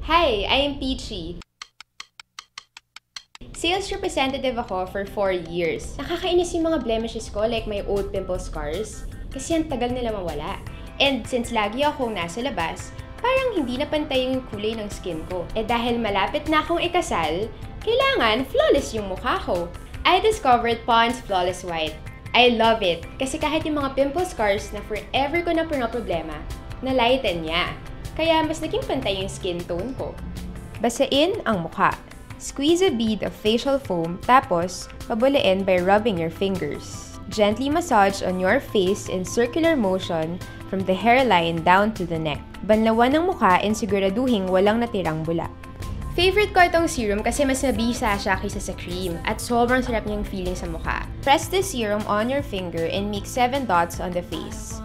Hi, I am Peachy. Sales representative ako for 4 years. Nakakainis yung mga blemishes ko like my old pimple scars kasi ang tagal nila mawala. And since lagi akong nasa labas, parang hindi na pantay yung kulay ng skin ko. Eh dahil malapit na akong ikasal, kailangan flawless yung mukha ko. I discovered Pond's Flawless White. I love it kasi kahit yung mga pimple scars na forever ko na problema, na-lighten niya. Kaya mas naging pantay yung skin tone ko. Basain ang mukha. Squeeze a bead of facial foam tapos pabuliin by rubbing your fingers. Gently massage on your face in circular motion from the hairline down to the neck. Banlawan ng mukha and siguraduhin walang natirang bula. Favorite ko itong serum kasi mas mabisa siya kaysa sa cream at sobrang sarap niyang feeling sa mukha. Press the serum on your finger and make 7 dots on the face.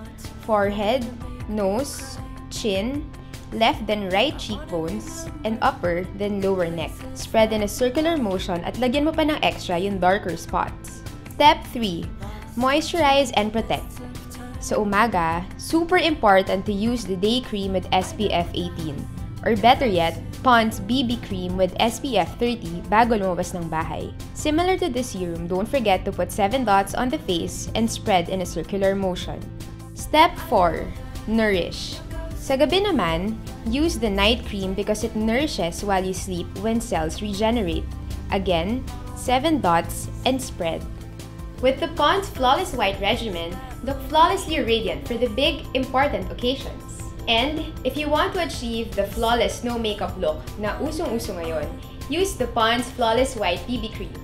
Forehead, nose, chin, left then right cheekbones, and upper then lower neck. Spread in a circular motion at lagyan mo pa ng extra yung darker spots. Step 3. Moisturize and protect. Sa umaga, super important to use the day cream with SPF 18. Or better yet, Pond's BB cream with SPF 30 bago lumabas ng bahay. Similar to the serum, don't forget to put 7 dots on the face and spread in a circular motion. Step 4. Nourish. Sa gabi naman, use the night cream because it nourishes while you sleep when cells regenerate. Again, 7 dots and spread. With the Pond's Flawless White regimen, look flawlessly radiant for the big, important occasions. And if you want to achieve the flawless no makeup look na usong-uso ngayon, use the Pond's Flawless White BB Cream.